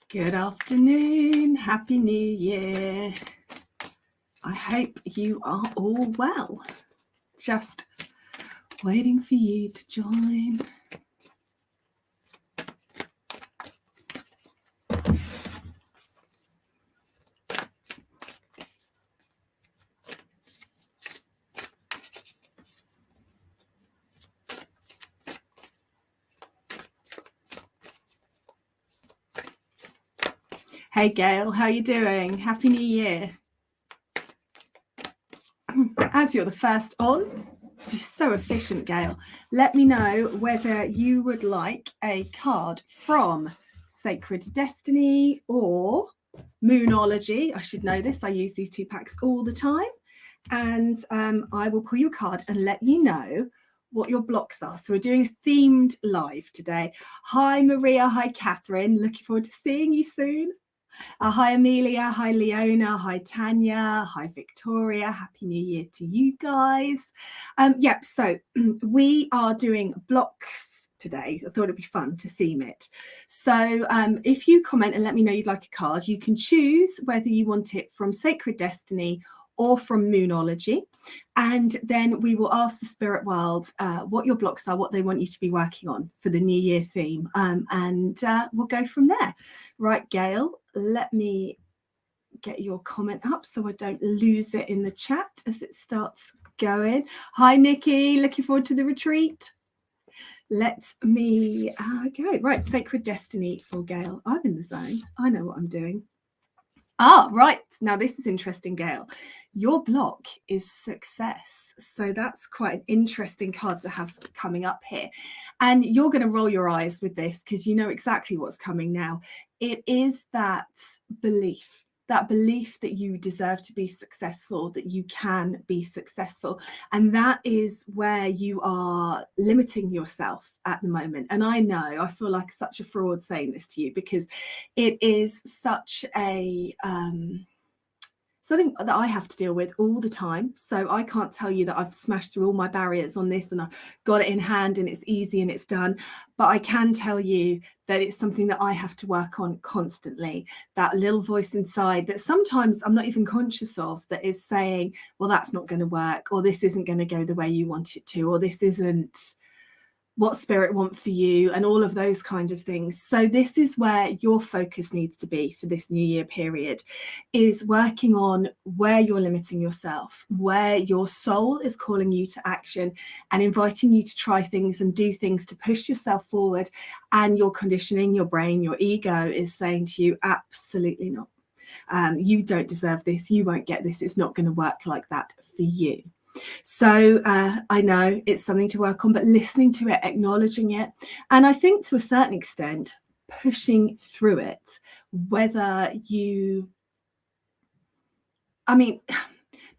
Good afternoon. Happy New Year. I hope you are all well. Just waiting for you to join. Hey Gail, how are you doing? Happy New Year. As you're the first on, you're so efficient, Gail. Let me know whether you would like a card from Sacred Destiny or Moonology. I should know this. I use these two packs all the time. And I will pull you a card and let you know what your blocks are. So we're doing a themed live today. Hi, Maria. Hi, Catherine. Looking forward to seeing you soon. Hi, Amelia. Hi, Leona. Hi, Tanya. Hi, Victoria. Happy New Year to you guys. So we are doing blocks today. I thought it'd be fun to theme it. So if you comment and let me know you'd like a card, you can choose whether you want it from Sacred Destiny or from Moonology. And then we will ask the spirit world what your blocks are, what they want you to be working on for the New Year theme. And we'll go from there. Right, Gail, let me get your comment up so I don't lose it in the chat as it starts going. Hi, Nikki, looking forward to the retreat. Let me go. Right, Sacred Destiny for Gail. I'm in the zone. I know what I'm doing. Right. Now, this is interesting, Gail. Your block is success. So that's quite an interesting card to have coming up here. And you're going to roll your eyes with this because you know exactly what's coming now. It is that belief that you deserve to be successful, that you can be successful. And that is where you are limiting yourself at the moment. And I know, I feel like such a fraud saying this to you because it is such a something that I have to deal with all the time. So I can't tell you that I've smashed through all my barriers on this and I've got it in hand and it's easy and it's done. But I can tell you that it's something that I have to work on constantly. That little voice inside that sometimes I'm not even conscious of that is saying, well, that's not going to work, or this isn't going to go the way you want it to, or this isn't what spirit want for you, and all of those kinds of things. So this is where your focus needs to be for this New Year period, is working on where you're limiting yourself, where your soul is calling you to action and inviting you to try things and do things to push yourself forward, and your conditioning, your brain, your ego is saying to you, absolutely not. You don't deserve this. You won't get this. It's not going to work like that for you. So I know it's something to work on, but listening to it, acknowledging it, and I think to a certain extent, pushing through it, whether you,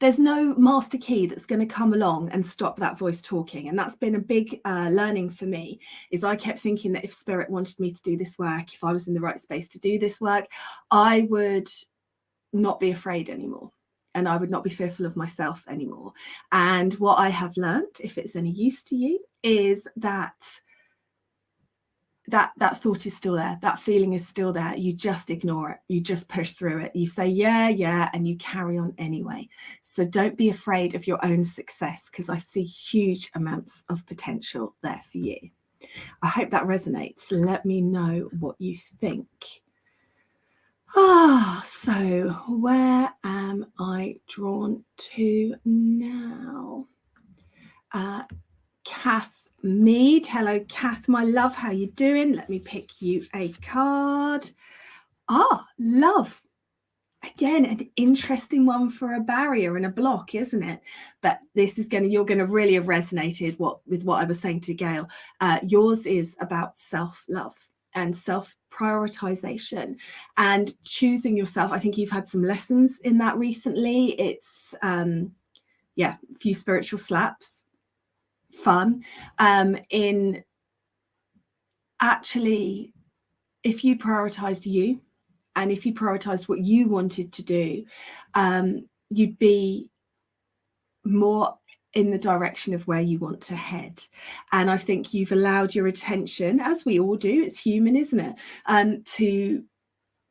there's no master key that's going to come along and stop that voice talking. And that's been a big learning for me, is I kept thinking that if spirit wanted me to do this work, if I was in the right space to do this work, I would not be afraid anymore. And I would not be fearful of myself anymore. And what I have learned, if it's any use to you, is that thought is still there. That feeling is still there. You just ignore it. You just push through it. You say, yeah, and you carry on anyway. So don't be afraid of your own success, because I see huge amounts of potential there for you. I hope that resonates. Let me know what you think. So where am I drawn to now? Kath Mead. Hello, Kath, my love. How you doing? Let me pick you a card. Love. Again, an interesting one for a barrier and a block, isn't it? But this is you're going to really have resonated with what I was saying to Gail. Yours is about self-love and self-prioritization and choosing yourself. I think you've had some lessons in that recently. It's a few spiritual slaps, fun, in actually, if you prioritized you and if you prioritized what you wanted to do, you'd be more in the direction of where you want to head. And I think you've allowed your attention, as we all do, it's human, isn't it, to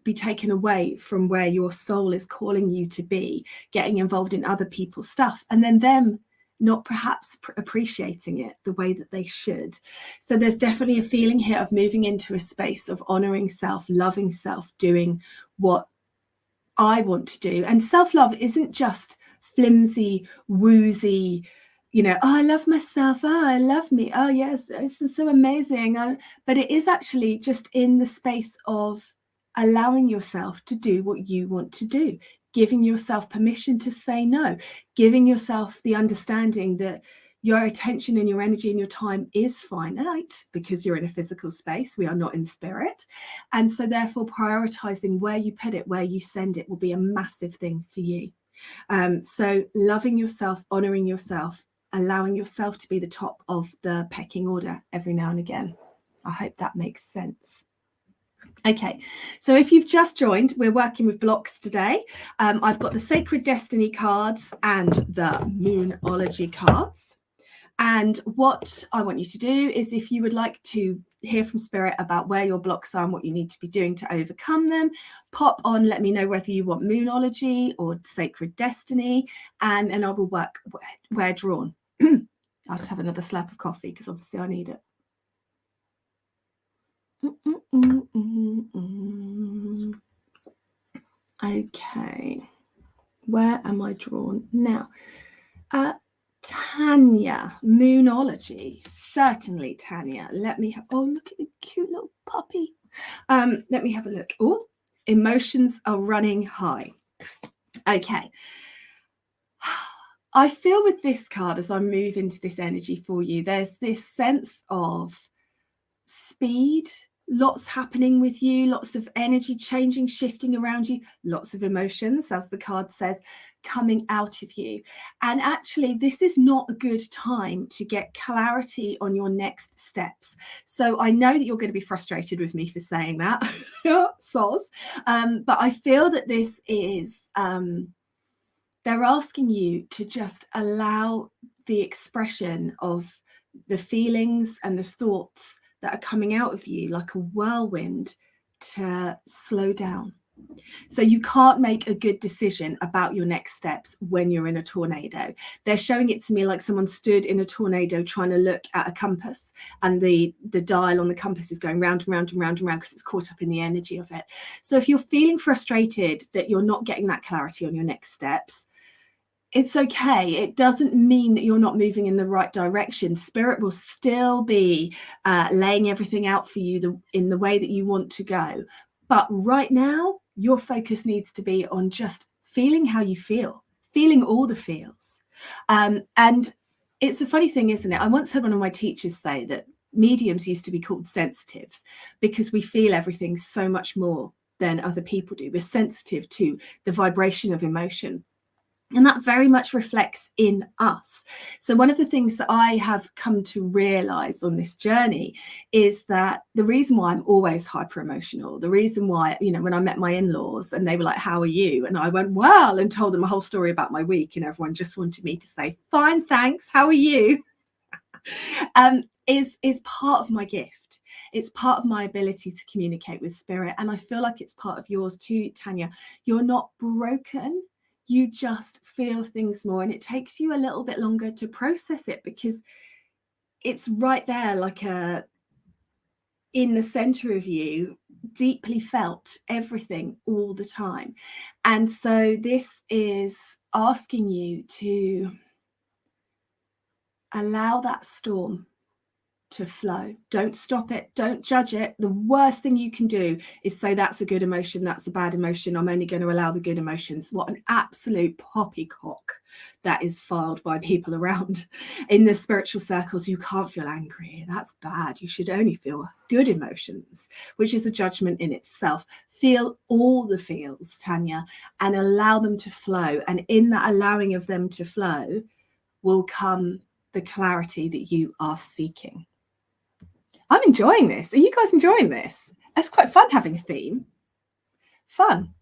be taken away from where your soul is calling you to be, getting involved in other people's stuff, and then them not perhaps appreciating it the way that they should. So there's definitely a feeling here of moving into a space of honoring self, loving self, doing what I want to do. And self-love isn't just flimsy, woozy, you know, oh, I love myself, oh, I love me, oh yes, it's so amazing. But it is actually just in the space of allowing yourself to do what you want to do, giving yourself permission to say no, giving yourself the understanding that your attention and your energy and your time is finite because you're in a physical space. We are not in spirit. And so therefore prioritizing where you put it, where you send it will be a massive thing for you. So loving yourself, honoring yourself, allowing yourself to be the top of the pecking order every now and again. I hope that makes sense. Okay, so if you've just joined, we're working with blocks today. I've got the Sacred Destiny cards and the Moonology cards. And what I want you to do is, if you would like to hear from Spirit about where your blocks are and what you need to be doing to overcome them, pop on, let me know whether you want Moonology or Sacred Destiny, and I will work where drawn. I'll just have another slurp of coffee because obviously I need it. Okay, where am I drawn now? Tanya, Moonology, certainly Tanya. Let me have, oh, look at the cute little puppy. Let me have a look. Oh, emotions are running high. Okay. I feel with this card, as I move into this energy for you, there's this sense of speed, lots happening with you, lots of energy changing, shifting around you, lots of emotions, as the card says, coming out of you. And actually, this is not a good time to get clarity on your next steps. So I know that you're going to be frustrated with me for saying that, soz, but I feel that this is, they're asking you to just allow the expression of the feelings and the thoughts that are coming out of you like a whirlwind to slow down. So you can't make a good decision about your next steps when you're in a tornado. They're showing it to me like someone stood in a tornado trying to look at a compass, and the dial on the compass is going round and round and round and round because it's caught up in the energy of it. So if you're feeling frustrated that you're not getting that clarity on your next steps, it's okay. It doesn't mean that you're not moving in the right direction. Spirit will still be laying everything out for you in the way that you want to go. But right now, your focus needs to be on just feeling how you feel, feeling all the feels. And it's a funny thing, isn't it? I once heard one of my teachers say that mediums used to be called sensitives because we feel everything so much more than other people do. We're sensitive to the vibration of emotion. And that very much reflects in us. So one of the things that I have come to realize on this journey is that the reason why I'm always hyper emotional, the reason why, you know, when I met my in-laws and they were like, how are you? And I went, well, and told them a whole story about my week, and everyone just wanted me to say, fine, thanks, how are you? Is part of my gift. It's part of my ability to communicate with spirit. And I feel like it's part of yours too, Tanya. You're not broken. You just feel things more, and it takes you a little bit longer to process it because it's right there, like in the center of you, deeply felt everything all the time. And so this is asking you to allow that storm to flow. Don't stop it. Don't judge it. The worst thing you can do is say that's a good emotion, that's a bad emotion, I'm only going to allow the good emotions. What an absolute poppycock that is filed by people around in the spiritual circles. You can't feel angry, that's bad. You should only feel good emotions, which is a judgment in itself. Feel all the feels, Tanya, and allow them to flow. And in that allowing of them to flow will come the clarity that you are seeking. I'm enjoying this. Are you guys enjoying this? It's quite fun having a theme. Fun.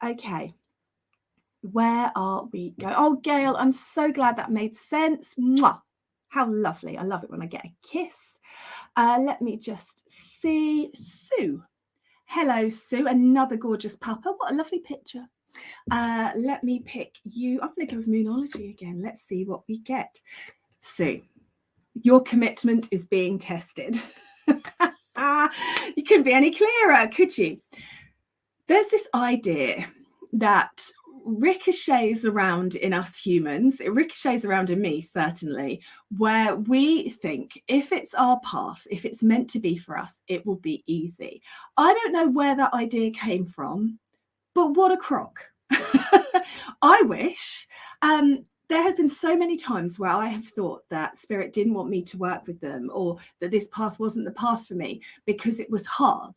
Okay. Where are we going? Oh, Gail, I'm so glad that made sense. Mwah. How lovely. I love it when I get a kiss. Let me just see. Sue. Hello, Sue. Another gorgeous pupper. What a lovely picture. Let me pick you. I'm going to go with Moonology again. Let's see what we get. Sue, your commitment is being tested. You couldn't be any clearer, could you? There's this idea that ricochets around in us humans, it ricochets around in me certainly, where we think if it's our path, if it's meant to be for us, it will be easy. I don't know where that idea came from, but what a crock. I wish. There have been so many times where I have thought that Spirit didn't want me to work with them, or that this path wasn't the path for me because it was hard.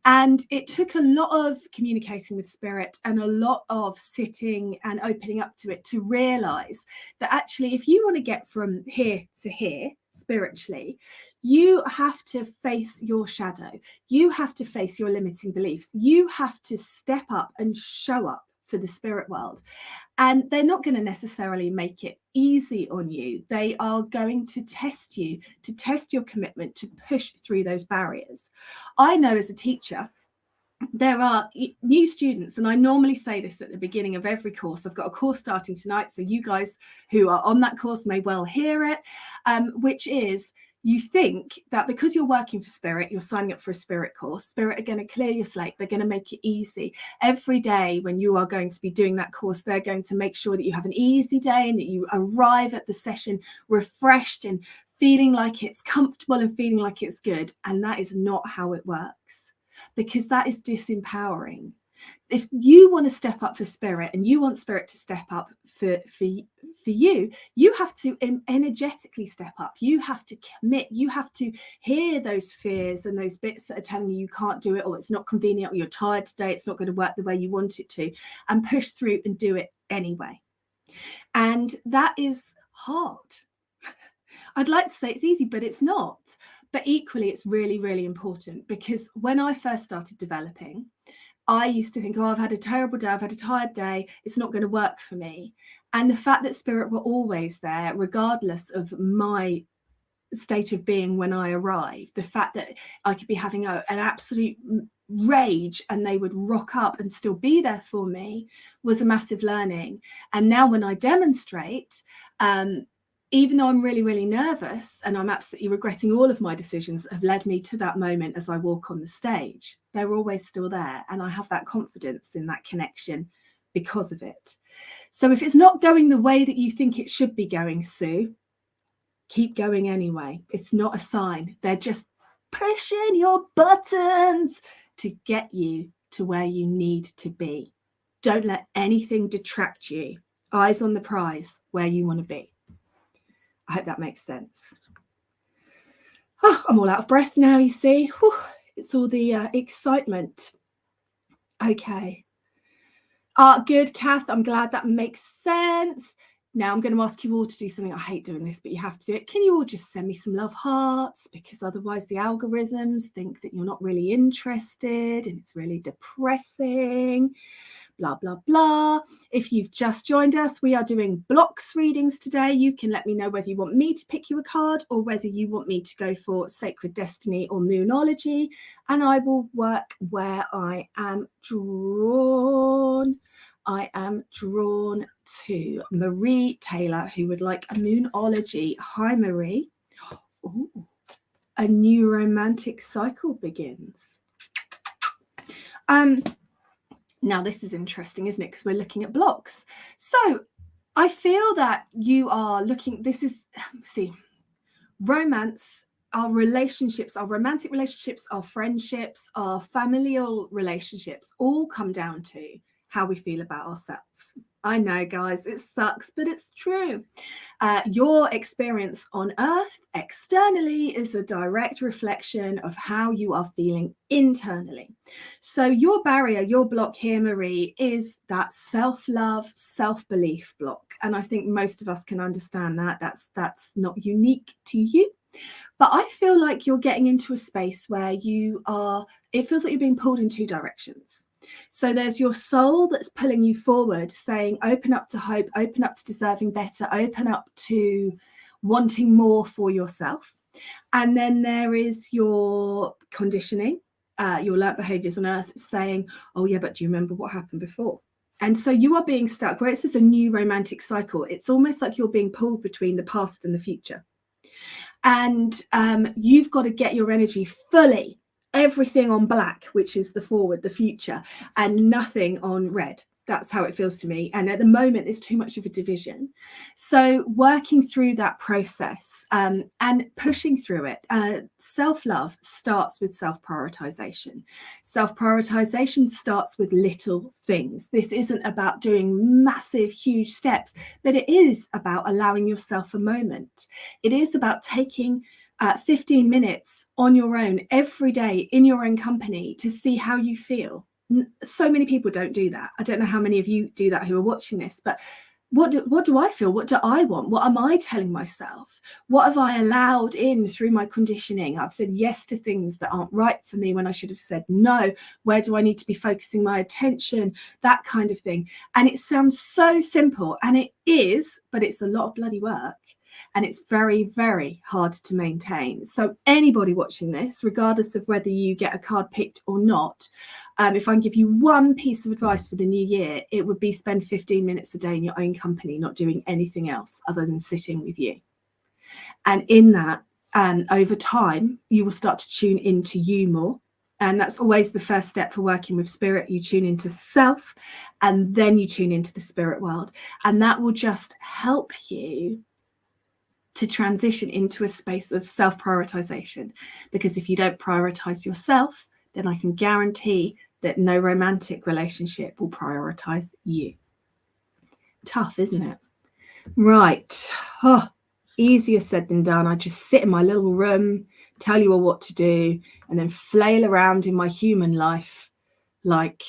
And it took a lot of communicating with Spirit and a lot of sitting and opening up to it to realize that actually, if you want to get from here to here spiritually, you have to face your shadow. You have to face your limiting beliefs. You have to step up and show up for the spirit world. And they're not going to necessarily make it easy on you. They are going to test you, to test your commitment, to push through those barriers. I know as a teacher, there are new students, and I normally say this at the beginning of every course. I've got a course starting tonight, so you guys who are on that course may well hear it, which is, you think that because you're working for Spirit, you're signing up for a Spirit course, Spirit are going to clear your slate. They're going to make it easy. Every day when you are going to be doing that course, they're going to make sure that you have an easy day and that you arrive at the session refreshed and feeling like it's comfortable and feeling like it's good. And that is not how it works, because that is disempowering. If you want to step up for Spirit and you want Spirit to step up for you, you have to energetically step up. You have to commit. You have to hear those fears and those bits that are telling you can't do it, or it's not convenient, or you're tired today, it's not going to work the way you want it to, and push through and do it anyway. And that is hard. I'd like to say it's easy, but it's not. But equally, it's really, really important, because when I first started developing, I used to think, oh, I've had a terrible day, I've had a tired day, it's not going to work for me. And the fact that Spirit were always there, regardless of my state of being when I arrived, the fact that I could be having an absolute rage and they would rock up and still be there for me, was a massive learning. And now when I demonstrate, even though I'm really, really nervous and I'm absolutely regretting all of my decisions that have led me to that moment as I walk on the stage, they're always still there. And I have that confidence in that connection because of it. So if it's not going the way that you think it should be going, Sue, keep going anyway. It's not a sign. They're just pushing your buttons to get you to where you need to be. Don't let anything detract you. Eyes on the prize, where you want to be. I hope that makes sense. Oh, I'm all out of breath now, you see. Whew, it's all the excitement. Okay. Good, Kath. I'm glad that makes sense. Now I'm going to ask you all to do something. I hate doing this, but you have to do it. Can you all just send me some love hearts? Because otherwise the algorithms think that you're not really interested and it's really depressing. Blah, blah, blah. If you've just joined us, we are doing blocks readings today. You can let me know whether you want me to pick you a card or whether you want me to go for Sacred Destiny or Moonology, and I will work where I am drawn. I am drawn to Marie Taylor, who would like a Moonology. Hi, Marie. Ooh, a new romantic cycle begins. Now, this is interesting, isn't it? Because we're looking at blocks. So I feel that you are looking, this is, see, romance, our relationships, our romantic relationships, our friendships, our familial relationships all come down to how we feel about ourselves. I know, guys, it sucks, but it's true. Your experience on Earth externally is a direct reflection of how you are feeling internally. So your barrier, your block here, Marie, is that self-love, self-belief block. And I think most of us can understand that. That's not unique to you. But I feel like you're getting into a space where you are, it feels like you're being pulled in two directions. So there's your soul that's pulling you forward, saying, open up to hope, open up to deserving better, open up to wanting more for yourself. And then there is your conditioning, your learnt behaviors on earth saying, oh yeah, but do you remember what happened before? And so you are being stuck where it says a new romantic cycle. It's almost like you're being pulled between the past and the future. And you've got to get your energy fully, everything on black, which is the forward, the future, and nothing on red. That's how it feels to me. And at the moment, there's too much of a division. So working through that process and pushing through it, self-love starts with self-prioritization. Self-prioritization starts with little things. This isn't about doing massive, huge steps, but it is about allowing yourself a moment. It is about taking 15 minutes on your own every day in your own company to see how you feel. So many people don't do that. I don't know how many of you do that who are watching this, but what do I feel? What do I want? What am I telling myself? What have I allowed in through my conditioning? I've said yes to things that aren't right for me when I should have said no. Where do I need to be focusing my attention? That kind of thing. And it sounds so simple, and it is, but it's a lot of bloody work. And it's very, very hard to maintain. So anybody watching this, regardless of whether you get a card picked or not, if I can give you one piece of advice for the new year, it would be spend 15 minutes a day in your own company, not doing anything else other than sitting with you. And in that, over time, you will start to tune into you more. And that's always the first step for working with spirit. You tune into self, and then you tune into the spirit world. And that will just help you to transition into a space of self-prioritization. Because if you don't prioritize yourself, then I can guarantee that no romantic relationship will prioritize you. Tough, isn't it? Right. Oh, easier said than done. I just sit in my little room, tell you all what to do, and then flail around in my human life like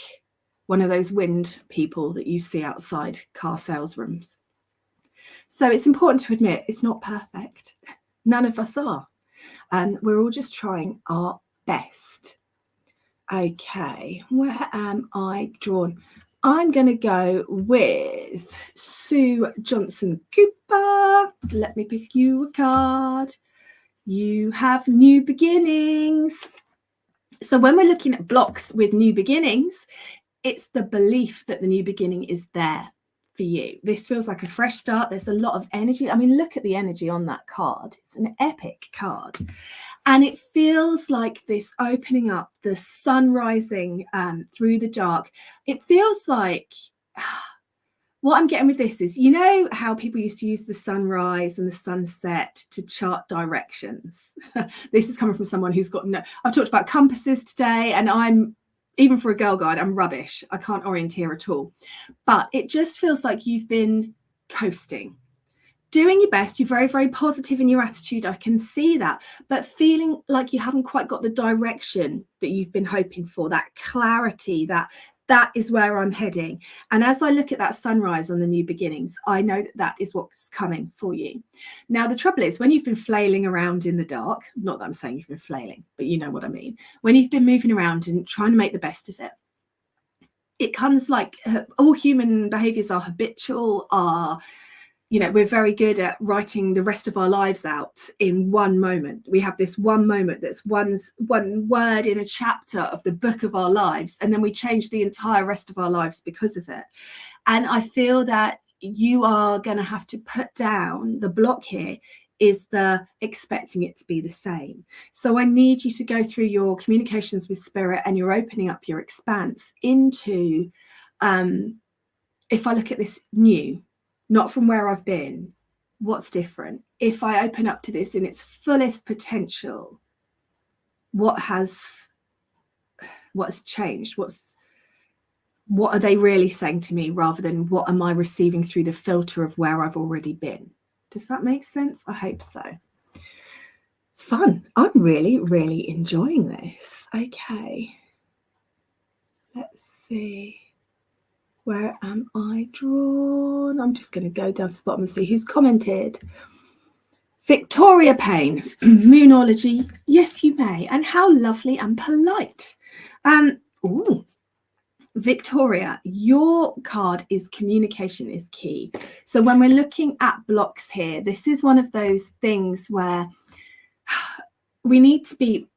one of those wind people that you see outside car sales rooms. So it's important to admit it's not perfect. None of us are. We're all just trying our best. Okay, where am I drawn? I'm going to go with Sue Johnson Cooper. Let me pick you a card. You have new beginnings. So when we're looking at blocks with new beginnings, it's the belief that the new beginning is there for you. This feels like a fresh start. There's a lot of energy. I mean, look at the energy on that card. It's an epic card. And it feels like this opening up, the sun rising through the dark. It feels like what I'm getting with this is, you know how people used to use the sunrise and the sunset to chart directions? This is coming from someone who's got no, I've talked about compasses today, and I'm, even for a girl guide, I'm rubbish. I can't orienteer at all. But it just feels like you've been coasting, doing your best. You're very, very positive in your attitude. I can see that. But feeling like you haven't quite got the direction that you've been hoping for, that clarity, that is where I'm heading. And as I look at that sunrise on the new beginnings, I know that that is what's coming for you. Now, the trouble is when you've been flailing around in the dark, not that I'm saying you've been flailing, but you know what I mean. When you've been moving around and trying to make the best of it, it comes like all human behaviors are habitual, you know, we're very good at writing the rest of our lives out in one moment. We have this one moment that's one word in a chapter of the book of our lives, and then we change the entire rest of our lives because of it. And I feel that you are going to have to put down the block here is the expecting it to be the same. So I need you to go through your communications with spirit, and you're opening up your expanse into, if I look at this new, not from where I've been, what's different? If I open up to this in its fullest potential, what has changed? What are they really saying to me, rather than what am I receiving through the filter of where I've already been? Does that make sense? I hope so. It's fun. I'm really, really enjoying this. Okay. Let's see. Where am I drawn? I'm just going to go down to the bottom and see who's commented. Victoria Payne, Moonology. Yes, you may. And how lovely and polite. Ooh. Victoria, your card is communication is key. So when we're looking at blocks here, this is one of those things where we need to be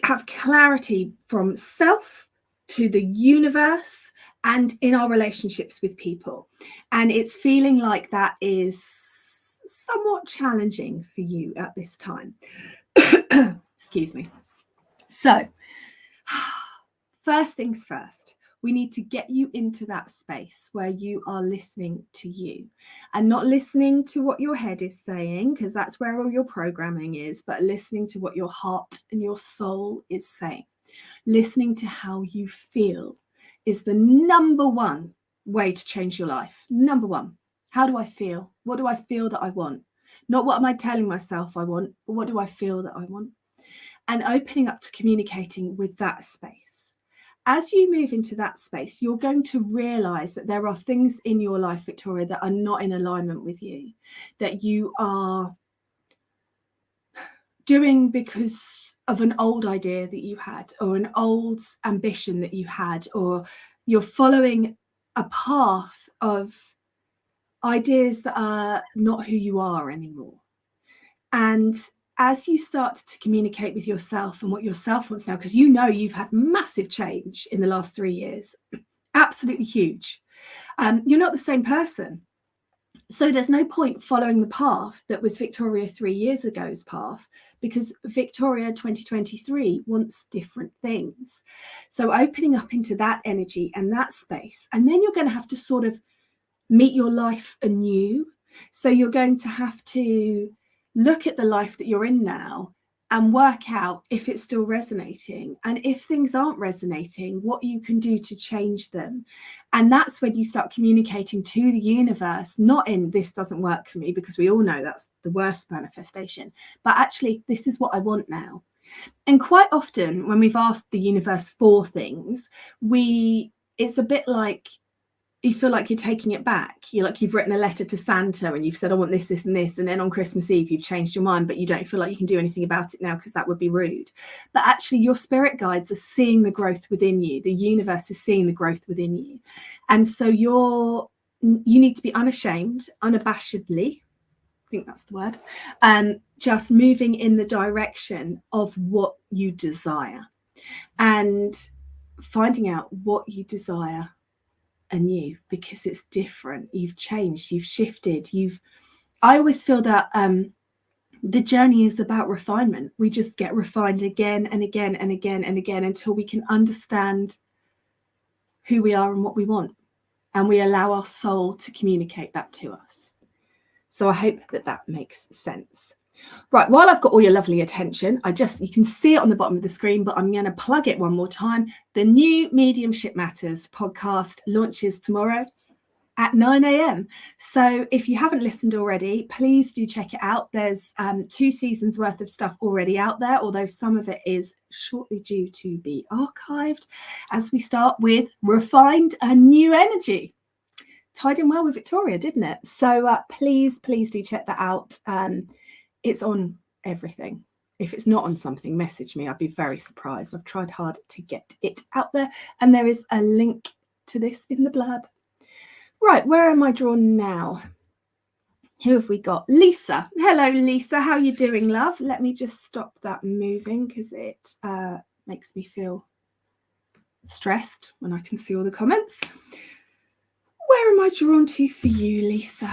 have clarity from self to the universe and in our relationships with people. And it's feeling like that is somewhat challenging for you at this time. Excuse me. So, first things first, we need to get you into that space where you are listening to you and not listening to what your head is saying, because that's where all your programming is, but listening to what your heart and your soul is saying. Listening to how you feel is the number one way to change your life. Number one. How do I feel? What do I feel that I want? Not what am I telling myself I want, but what do I feel that I want? And opening up to communicating with that space. As you move into that space, you're going to realize that there are things in your life, Victoria, that are not in alignment with you, that you are doing because of an old idea that you had, or an old ambition that you had, or you're following a path of ideas that are not who you are anymore. And as you start to communicate with yourself and what yourself wants now, because you know you've had massive change in the last 3 years, absolutely huge. You're not the same person. So there's no point following the path that was Victoria 3 years ago's path, because Victoria 2023 wants different things. So opening up into that energy and that space, and then you're going to have to sort of meet your life anew. So you're going to have to look at the life that you're in now and work out if it's still resonating, and if things aren't resonating, what you can do to change them. And that's when you start communicating to the universe, not in this doesn't work for me, because we all know that's the worst manifestation, but actually this is what I want now. And quite often when we've asked the universe for things, it's a bit like you feel like you're taking it back. You've written a letter to Santa and you've said, I want this, this, and this. And then on Christmas Eve, you've changed your mind, but you don't feel like you can do anything about it now because that would be rude. But actually, your spirit guides are seeing the growth within you. The universe is seeing the growth within you. And so you need to be unashamed, unabashedly, I think that's the word, just moving in the direction of what you desire and finding out what you desire anew, because it's different. You've changed, you've shifted, I always feel that the journey is about refinement. We just get refined again and again and again and again until we can understand who we are and what we want, and we allow our soul to communicate that to us. So I hope that makes sense. Right, while I've got all your lovely attention, you can see it on the bottom of the screen, but I'm going to plug it one more time. The new Mediumship Matters podcast launches tomorrow at 9 a.m. So if you haven't listened already, please do check it out. There's 2 seasons worth of stuff already out there, although some of it is shortly due to be archived, as we start with Refined and New Energy. Tied in well with Victoria, didn't it? So please do check that out. It's on everything. If it's not on something, message me. I'd be very surprised. I've tried hard to get it out there. And there is a link to this in the blurb. Right, where am I drawn now? Who have we got? Lisa. Hello, Lisa. How are you doing, love? Let me just stop that moving because it makes me feel stressed when I can see all the comments. Where am I drawn to for you, Lisa?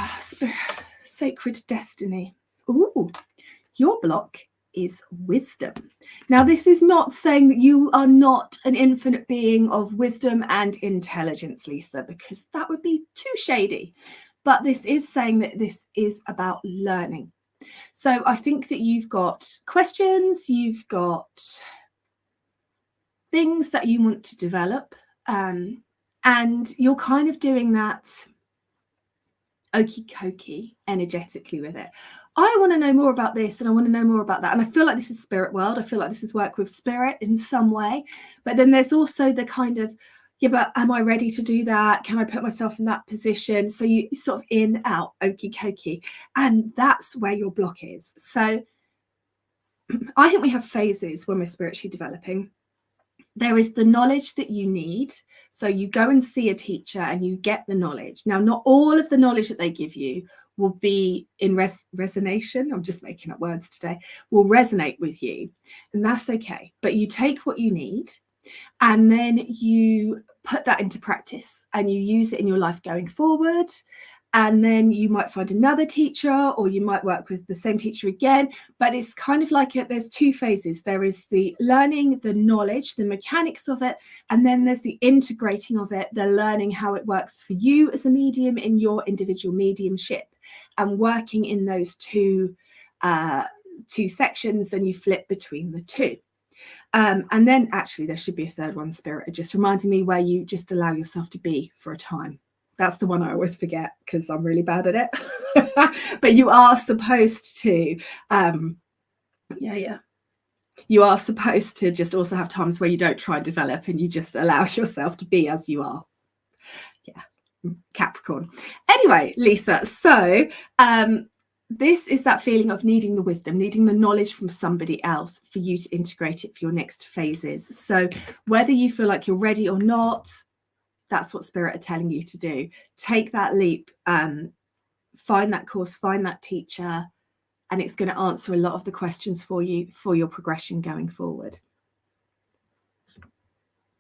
Sacred Destiny. Ooh, your block is wisdom. Now, this is not saying that you are not an infinite being of wisdom and intelligence, Lisa, because that would be too shady. But this is saying that this is about learning. So I think that you've got questions, you've got things that you want to develop, and you're kind of doing that okie dokie energetically with it. I want to know more about this and I want to know more about that. And I feel like this is spirit world. I feel like this is work with spirit in some way. But then there's also the kind of, yeah, but am I ready to do that? Can I put myself in that position? So you sort of in, out, okie dokie. And that's where your block is. So I think we have phases when we're spiritually developing. There is the knowledge that you need. So you go and see a teacher and you get the knowledge. Now, not all of the knowledge that they give you will be in resonation. I'm just making up words today. Will resonate with you, and that's okay. But you take what you need, and then you put that into practice, and you use it in your life going forward. And then you might find another teacher, or you might work with the same teacher again. But it's kind of like there's two phases. There is the learning, the knowledge, the mechanics of it. And then there's the integrating of it, the learning how it works for you as a medium in your individual mediumship, and working in those two sections. And you flip between the two. And then actually there should be a third one, Spirit, just reminding me, where you just allow yourself to be for a time. That's the one I always forget because I'm really bad at it. But you are supposed to, you are supposed to just also have times where you don't try and develop, and you just allow yourself to be as you are. Yeah, Capricorn. Anyway, Lisa, so this is that feeling of needing the wisdom, needing the knowledge from somebody else for you to integrate it for your next phases. So whether you feel like you're ready or not, that's what Spirit are telling you to do. Take that leap, find that course, find that teacher, and it's going to answer a lot of the questions for you for your progression going forward.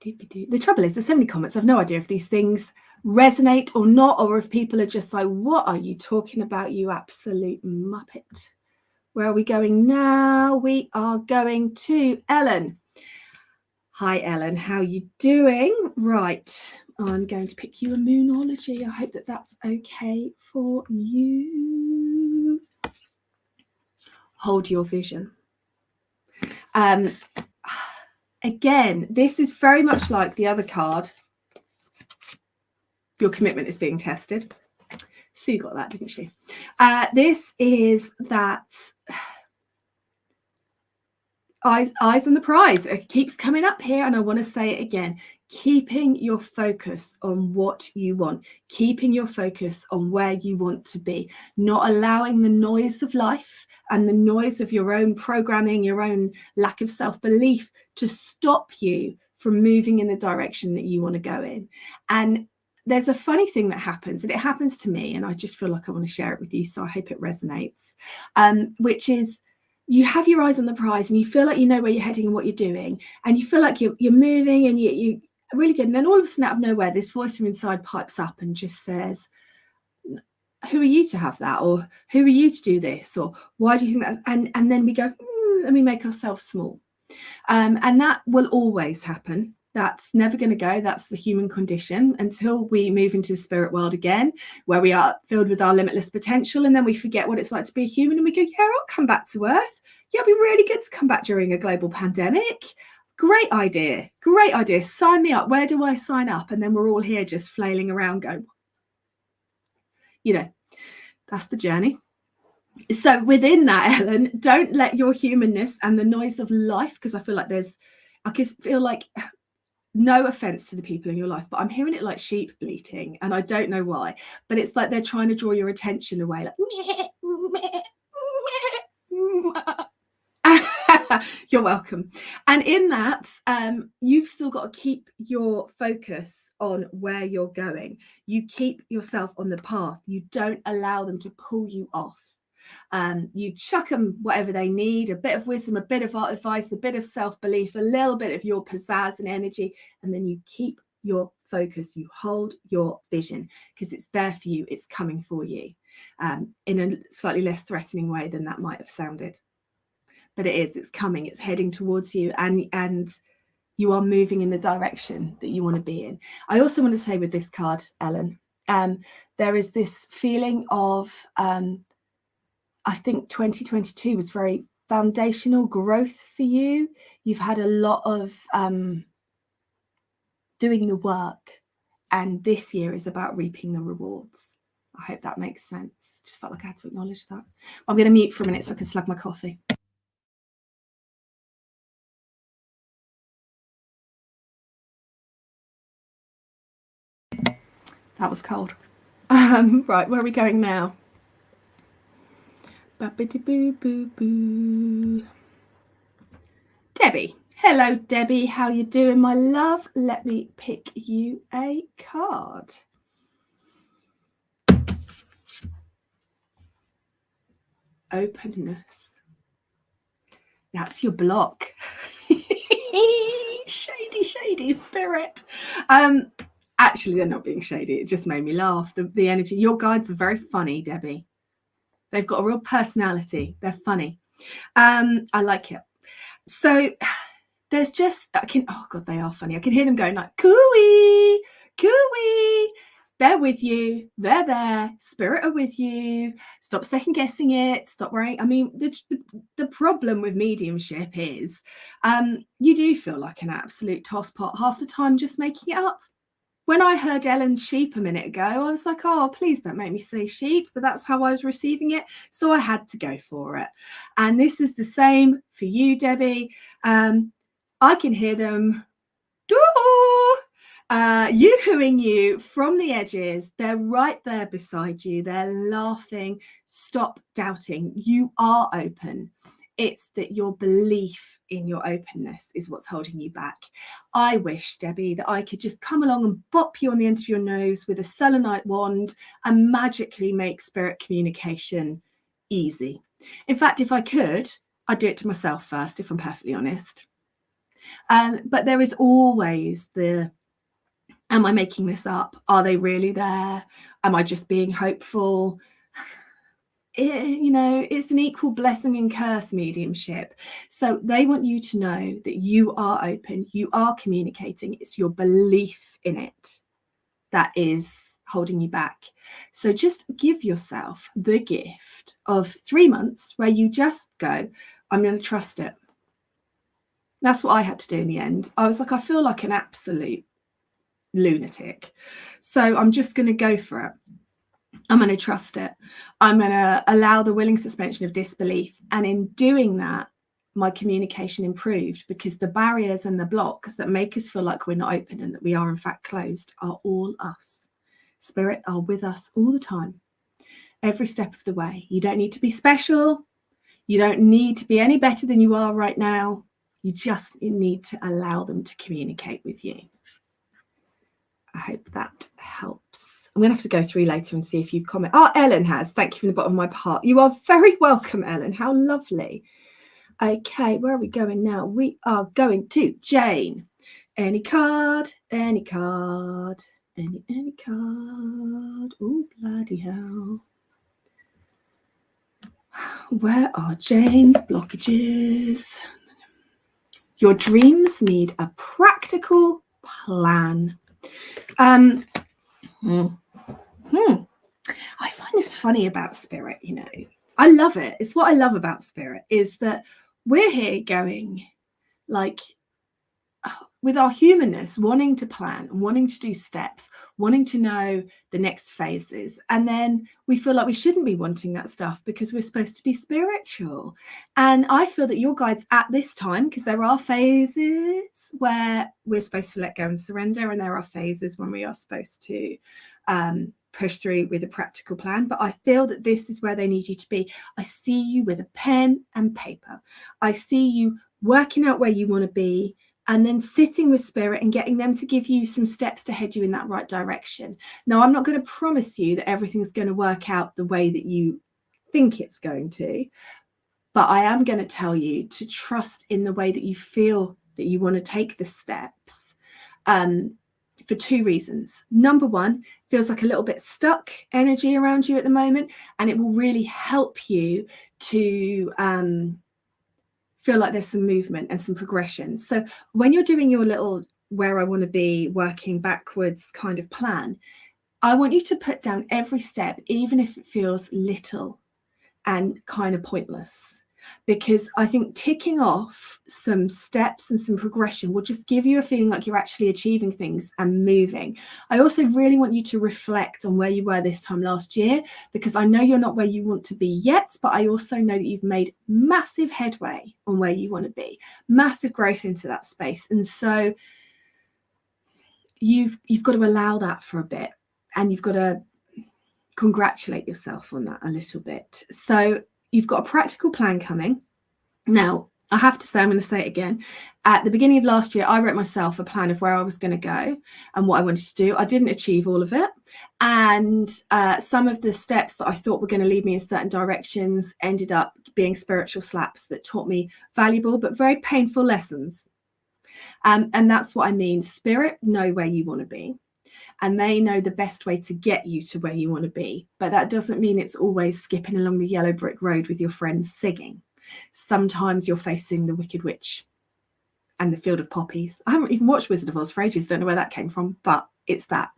The trouble is, there's so many comments. I've no idea if these things resonate or not, or if people are just like, what are you talking about, you absolute muppet? Where are we going now? We are going to Ellen. Hi, Ellen. How are you doing? Right. I'm going to pick you a Moonology. I hope that that's okay for you. Hold your vision. Again, this is very much like the other card. Your commitment is being tested. Sue got that, didn't she? This is that eyes on the prize. It keeps coming up here, and I want to say it again. Keeping your focus on what you want, keeping your focus on where you want to be, not allowing the noise of life and the noise of your own programming, your own lack of self-belief to stop you from moving in the direction that you want to go in. And there's a funny thing that happens, and it happens to me, and I just feel like I want to share it with you, so I hope it resonates, which is, you have your eyes on the prize and you feel like you know where you're heading and what you're doing, and you feel like you're moving and you're really good. And then all of a sudden, out of nowhere, this voice from inside pipes up and just says, who are you to have that? Or who are you to do this? Or why do you think that? And then we go, and we make ourselves small. And that will always happen. That's never going to go. That's the human condition until we move into the spirit world again, where we are filled with our limitless potential. And then we forget what it's like to be a human. And we go, yeah, I'll come back to Earth. Yeah, it'd be really good to come back during a global pandemic. Great idea. Great idea. Sign me up. Where do I sign up? And then we're all here just flailing around going, you know, that's the journey. So within that, Ellen, don't let your humanness and the noise of life, because I feel like I just feel like, no offense to the people in your life, but I'm hearing it like sheep bleating, and I don't know why, but it's like they're trying to draw your attention away, like meh, meh, meh. You're welcome. And in that, you've still got to keep your focus on where you're going. You keep yourself on the path. You don't allow them to pull you off. You chuck them whatever they need, a bit of wisdom, a bit of advice, a bit of self-belief, a little bit of your pizzazz and energy, and then you keep your focus. You hold your vision because it's there for you. It's coming for you in a slightly less threatening way than that might have sounded. But it is, it's coming, it's heading towards you, and you are moving in the direction that you want to be in. I also want to say with this card, Ellen, there is this feeling of, I think 2022 was very foundational growth for you. You've had a lot of doing the work, and this year is about reaping the rewards. I hope that makes sense. Just felt like I had to acknowledge that. I'm going to mute for a minute so I can slug my coffee. That was cold. Right, where are we going now? Debbie. Hello, Debbie. How you doing, my love? Let me pick you a card. openness. That's your block. Shady spirit. Actually, they're not being shady. It just made me laugh. The energy. Your guides are very funny, Debbie. They've got a real personality. They're funny. I like it. So there's just, oh God, they are funny. I can hear them going like, cooey, cooey. They're with you. They're there. Spirit are with you. Stop second guessing it. Stop worrying. I mean, the problem with mediumship is you do feel like an absolute tosspot half the time just making it up. When I heard Ellen's sheep a minute ago, I was like, oh, please don't make me say sheep, but that's how I was receiving it. So I had to go for it. And this is the same for you, Debbie. I can hear them yoo-hooing you from the edges. They're right there beside you. They're laughing. Stop doubting. You are open. It's that your belief in your openness is what's holding you back. I wish, Debbie, that I could just come along and bop you on the end of your nose with a selenite wand and magically make spirit communication easy. In fact, if I could, I'd do it to myself first, if I'm perfectly honest. But there is always the, am I making this up? Are they really there? Am I just being hopeful? It's an equal blessing and curse mediumship. So they want you to know that you are open, you are communicating. It's your belief in it that is holding you back. So just give yourself the gift of 3 months where you just go, I'm going to trust it. That's what I had to do in the end. I was like, I feel like an absolute lunatic. So I'm just going to go for it. I'm going to trust it. I'm going to allow the willing suspension of disbelief. And in doing that, my communication improved, because the barriers and the blocks that make us feel like we're not open and that we are in fact closed are all us. Spirit are with us all the time, every step of the way. You don't need to be special. You don't need to be any better than you are right now. You just need to allow them to communicate with you. I hope that helps. I'm going to have to go through later and see if you've commented. Oh, Ellen has. Thank you from the bottom of my heart. You are very welcome, Ellen. How lovely. Okay, where are we going now? We are going to Jane. Any card, any card, any card. Oh, bloody hell. Where are Jane's blockages? Your dreams need a practical plan. I find this funny about spirit, I love it. It's what I love about spirit, is that we're here going like with our humanness, wanting to plan, wanting to do steps, wanting to know the next phases. And then we feel like we shouldn't be wanting that stuff because we're supposed to be spiritual. And I feel that your guides at this time, because there are phases where we're supposed to let go and surrender, and there are phases when we are supposed to push through with a practical plan. But I feel that this is where they need you to be. I see you with a pen and paper. I see you working out where you want to be, and then sitting with spirit and getting them to give you some steps to head you in that right direction. Now, I'm not going to promise you that everything's going to work out the way that you think it's going to, but I am going to tell you to trust in the way that you feel that you want to take the steps, for 2 reasons. Number one, feels like a little bit stuck energy around you at the moment, and it will really help you to feel like there's some movement and some progression. So when you're doing your little where I want to be working backwards kind of plan, I want you to put down every step, even if it feels little and kind of pointless, because I think ticking off some steps and some progression will just give you a feeling like you're actually achieving things and moving. I also really want you to reflect on where you were this time last year, because I know you're not where you want to be yet, but I also know that you've made massive headway on where you want to be, massive growth into that space. And so you've got to allow that for a bit, and you've got to congratulate yourself on that a little bit. So you've got a practical plan coming. Now, I have to say, I'm going to say it again. At the beginning of last year, I wrote myself a plan of where I was going to go and what I wanted to do. I didn't achieve all of it. And some of the steps that I thought were going to lead me in certain directions ended up being spiritual slaps that taught me valuable but very painful lessons. And that's what I mean. Spirit know where you want to be, and they know the best way to get you to where you want to be. But that doesn't mean it's always skipping along the yellow brick road with your friends singing. Sometimes you're facing the Wicked Witch and the Field of Poppies. I haven't even watched Wizard of Oz for ages, don't know where that came from, but it's that.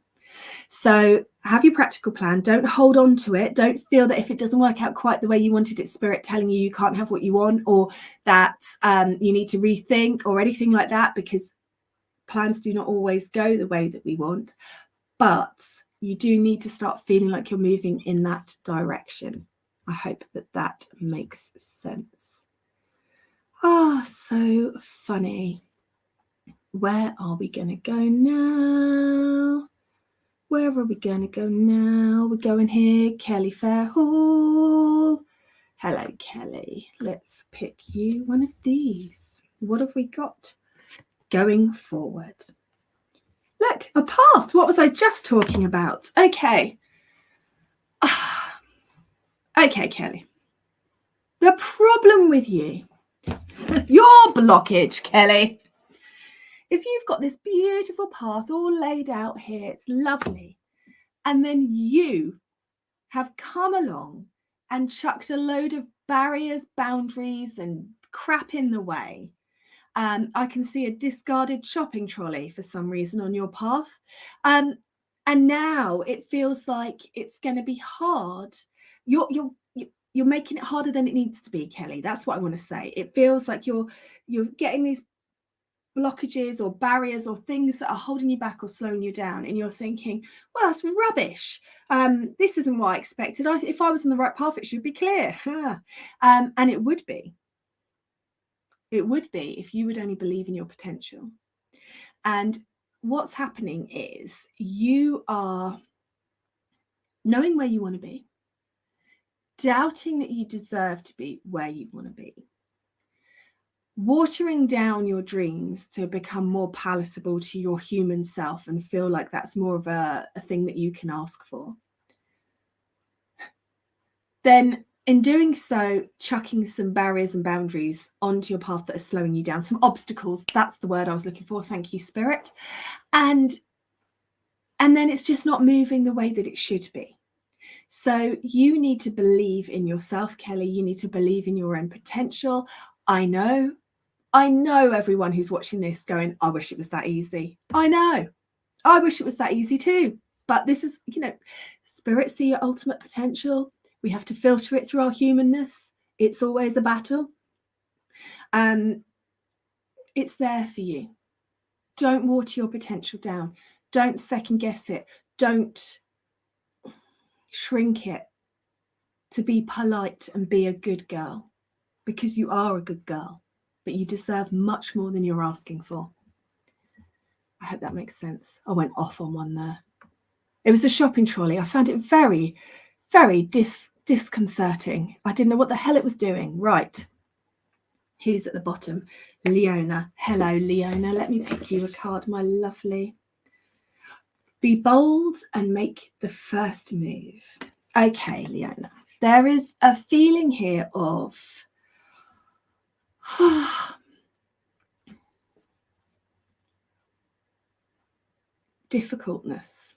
So have your practical plan. Don't hold on to it. Don't feel that if it doesn't work out quite the way you wanted, it's spirit telling you can't have what you want, or that you need to rethink or anything like that, because plans do not always go the way that we want. But you do need to start feeling like you're moving in that direction. I hope that that makes sense. Oh, so funny. Where are we going to go now? Where are we going to go now? We're going here, Kelly Fairhall. Hello, Kelly. Let's pick you one of these. What have we got going forward? Look, a path. What was I just talking about? Okay. Okay, Kelly. The problem with you, your blockage, Kelly, is you've got this beautiful path all laid out here. It's lovely. And then you have come along and chucked a load of barriers, boundaries, and crap in the way. I can see a discarded shopping trolley for some reason on your path. And now it feels like it's going to be hard. You're making it harder than it needs to be, Kelly. That's what I want to say. It feels like you're getting these blockages or barriers or things that are holding you back or slowing you down, and you're thinking, well, that's rubbish. This isn't what I expected. If I was on the right path, it should be clear. And it would be. It would be if you would only believe in your potential. And what's happening is you are knowing where you want to be, doubting that you deserve to be where you want to be, watering down your dreams to become more palatable to your human self and feel like that's more of a thing that you can ask for. Then in doing so, chucking some barriers and boundaries onto your path that are slowing you down, some obstacles, that's the word I was looking for. Thank you, Spirit. And then it's just not moving the way that it should be. So you need to believe in yourself, Kelly. You need to believe in your own potential. I know everyone who's watching this going, I wish it was that easy. I know. I wish it was that easy too. But this is, Spirit see your ultimate potential. We have to filter it through our humanness. It's always a battle. It's there for you. Don't water your potential down. Don't second guess it. Don't shrink it to be polite and be a good girl, because you are a good girl, but you deserve much more than you're asking for. I hope that makes sense. I went off on one there. It was the shopping trolley. I found it very, very disconcerting. I didn't know what the hell it was doing. Right. Who's at the bottom? Leona. Hello, Leona. Let me pick you a card, my lovely. Be bold and make the first move. Okay, Leona. There is a feeling here of difficultness.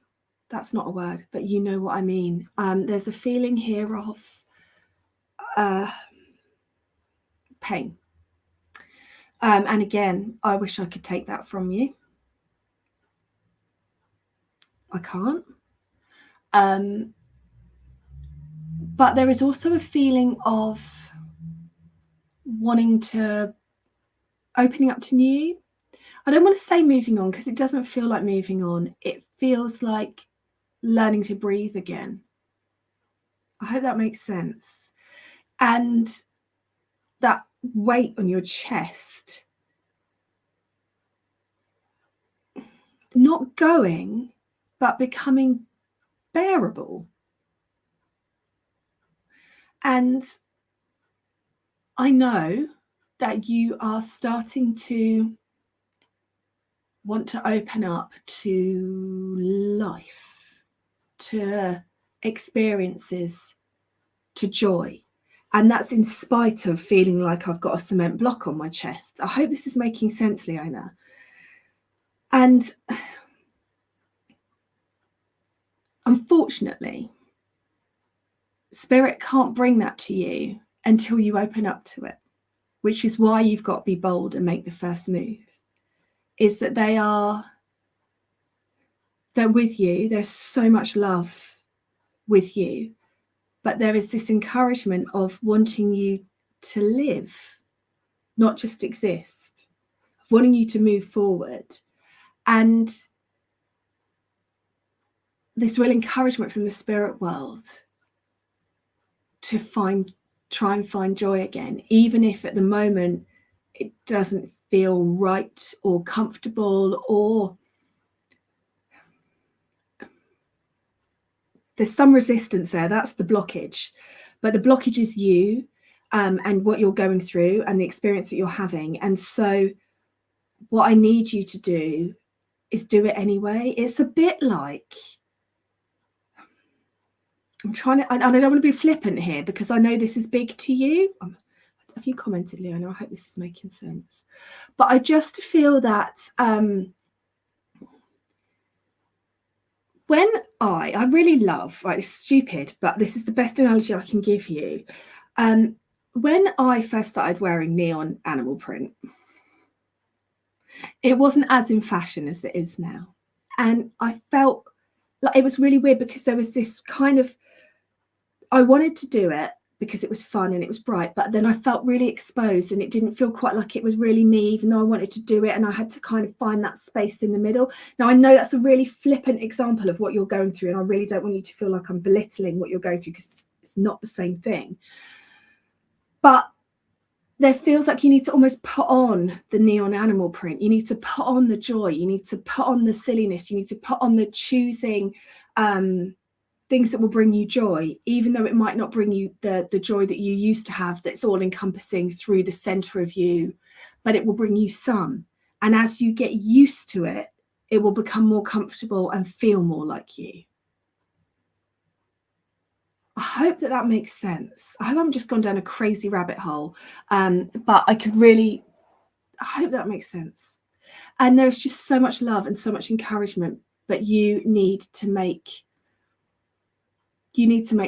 That's not a word, but you know what I mean. There's a feeling here of pain. And again, I wish I could take that from you. I can't. But there is also a feeling of wanting to opening up to new. I don't want to say moving on, because it doesn't feel like moving on. It feels like learning to breathe again. I hope that makes sense. And that weight on your chest, not going, but becoming bearable. And I know that you are starting to want to open up to life, to experiences, to joy. And that's in spite of feeling like I've got a cement block on my chest. I hope this is making sense, Leona. And unfortunately, Spirit can't bring that to you until you open up to it, which is why you've got to be bold and make the first move. Is that they're with you. There's so much love with you, but there is this encouragement of wanting you to live, not just exist, wanting you to move forward. And this real encouragement from the spirit world to try and find joy again, even if at the moment it doesn't feel right or comfortable, or there's some resistance there. That's the blockage. But the blockage is you and what you're going through and the experience that you're having. And so what I need you to do is do it anyway. It's a bit like, I'm trying to, and I don't want to be flippant here because I know this is big to you. Have you commented, Leona? I hope this is making sense. But I just feel that when I really love, right, it's stupid, but this is the best analogy I can give you. When I first started wearing neon animal print, it wasn't as in fashion as it is now. And I felt like it was really weird because there was this kind of, I wanted to do it because it was fun and it was bright, but then I felt really exposed and it didn't feel quite like it was really me, even though I wanted to do it, and I had to kind of find that space in the middle. Now, I know that's a really flippant example of what you're going through, and I really don't want you to feel like I'm belittling what you're going through because it's not the same thing. But there feels like you need to almost put on the neon animal print. You need to put on the joy. You need to put on the silliness. You need to put on the choosing things that will bring you joy, even though it might not bring you the joy that you used to have, that's all encompassing through the center of you, but it will bring you some. And as you get used to it, it will become more comfortable and feel more like you. I hope that makes sense. I hope I'm just gone down a crazy rabbit hole, but I hope that makes sense. And there's just so much love and so much encouragement, but you need to make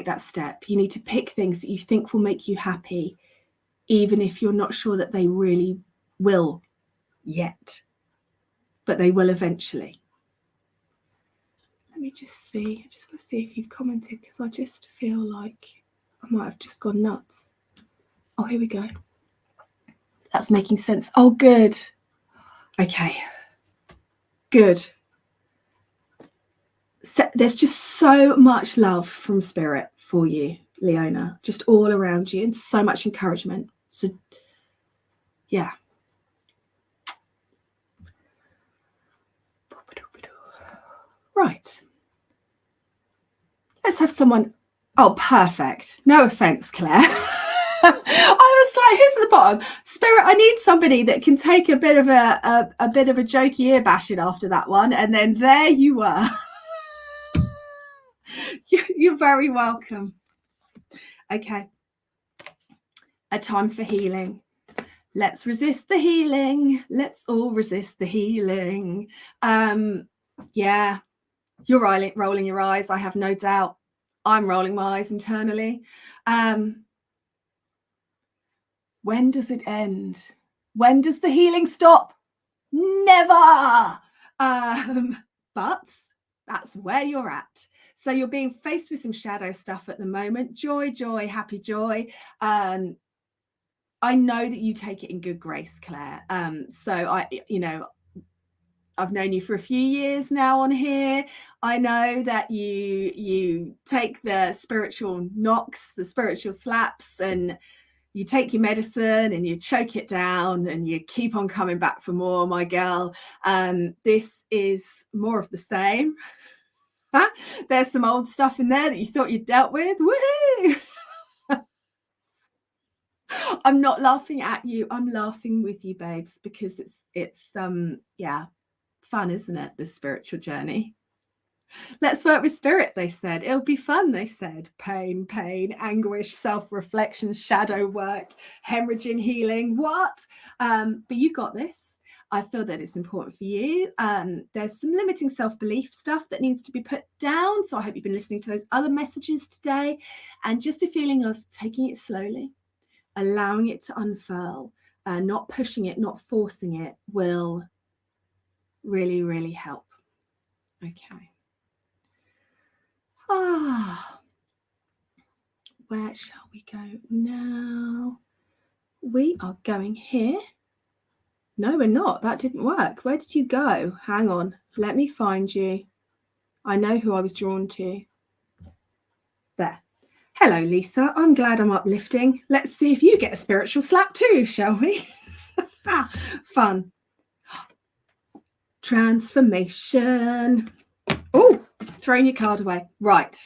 that step. You need to pick things that you think will make you happy, even if you're not sure that they really will yet, but they will eventually. Let me just see. I just want to see if you've commented, because I just feel like I might have just gone nuts. Oh, here we go. That's making sense. Oh, good. Okay. Good. So there's just so much love from spirit for you, Leona, just all around you, and so much encouragement. So, yeah. Right. Let's have someone. Oh, perfect. No offense, Claire. I was like, who's at the bottom? Spirit, I need somebody that can take a bit of a jokey ear bashing after that one. And then there you were. You're very welcome. Okay. A time for healing. Let's resist the healing. Let's all resist the healing. Yeah, you're rolling your eyes. I have no doubt. I'm rolling my eyes internally. When does it end? When does the healing stop? Never. But that's where you're at. So you're being faced with some shadow stuff at the moment. Joy, happy joy. I know that you take it in good grace, Claire. So I've known you for a few years now on here. I know that you take the spiritual knocks, the spiritual slaps, and you take your medicine and you choke it down and you keep on coming back for more, my girl. This is more of the same. There's some old stuff in there that you thought you'd dealt with. Woohoo! I'm not laughing at you. I'm laughing with you, babes, because it's yeah, fun, isn't it? The spiritual journey. Let's work with spirit, they said. It'll be fun, they said. Pain, anguish, self-reflection, shadow work, hemorrhaging, healing. What? But you got this. I feel that it's important for you. There's some limiting self-belief stuff that needs to be put down. So I hope you've been listening to those other messages today. And just a feeling of taking it slowly, allowing it to unfurl, not pushing it, not forcing it will really, really help. Okay. Where shall we go now? We are going here. No, we're not. That didn't work. Where did you go? Hang on. Let me find you. I know who I was drawn to. There. Hello, Lisa. I'm glad I'm uplifting. Let's see if you get a spiritual slap too, shall we? Fun. Transformation. Oh, throwing your card away. Right.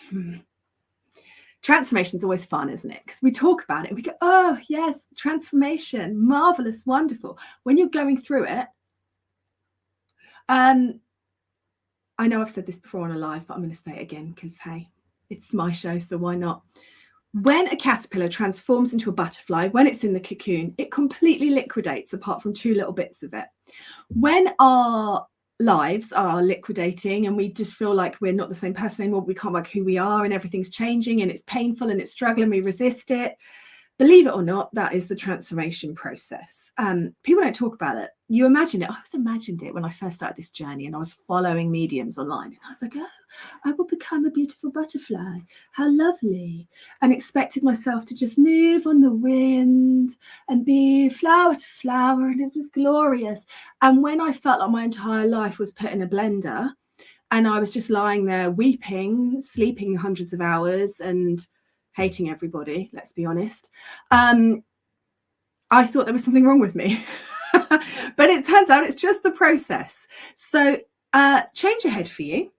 Transformation is always fun, isn't it? Because we talk about it and we go, oh, yes, transformation, marvelous, wonderful. When you're going through it, I know I've said this before on a live, but I'm going to say it again because, hey, it's my show, so why not? When a caterpillar transforms into a butterfly, when it's in the cocoon, it completely liquidates apart from two little bits of it. When our lives are liquidating and we just feel like we're not the same person anymore, we can't like who we are and everything's changing and it's painful and it's struggling, we resist it. Believe it or not, that is the transformation process. People don't talk about it. You imagine it. I always imagined it when I first started this journey and I was following mediums online. And I was like, oh, I will become a beautiful butterfly. How lovely. And expected myself to just move on the wind and be flower to flower. And it was glorious. And when I felt like my entire life was put in a blender and I was just lying there weeping, sleeping hundreds of hours and hating everybody, let's be honest, I thought there was something wrong with me. But it turns out it's just the process. So change ahead for you.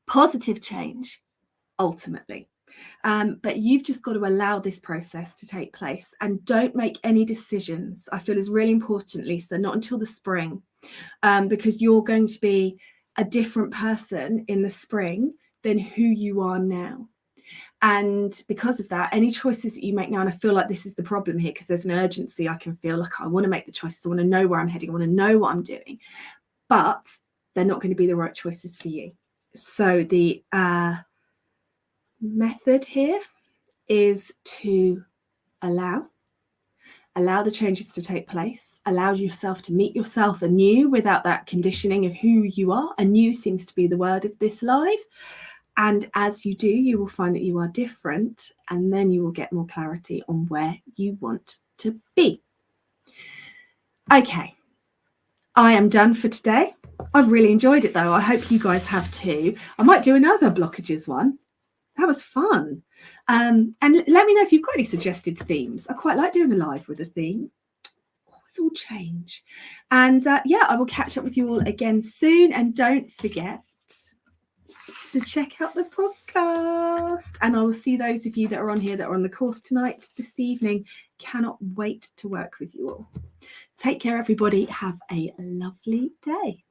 Positive change, ultimately. But you've just got to allow this process to take place and don't make any decisions. I feel is really important, Lisa, not until the spring, because you're going to be a different person in the spring than who you are now. And because of that, any choices that you make now, and I feel like this is the problem here because there's an urgency. I can feel like I want to make the choices. I want to know where I'm heading. I want to know what I'm doing, but they're not going to be the right choices for you. So the method here is to allow the changes to take place, allow yourself to meet yourself anew without that conditioning of who you are. Anew seems to be the word of this live. And as you do, you will find that you are different, and then you will get more clarity on where you want to be. Okay, I am done for today. I've really enjoyed it, though. I hope you guys have too. I might do another blockages one. That was fun. And let me know if you've got any suggested themes. I quite like doing a live with a theme. It's all change. And yeah, I will catch up with you all again soon. And don't forget to check out the podcast, and I will see those of you that are on here that are on the course tonight, this evening. Cannot wait to work with you all. Take care, everybody. Have a lovely day.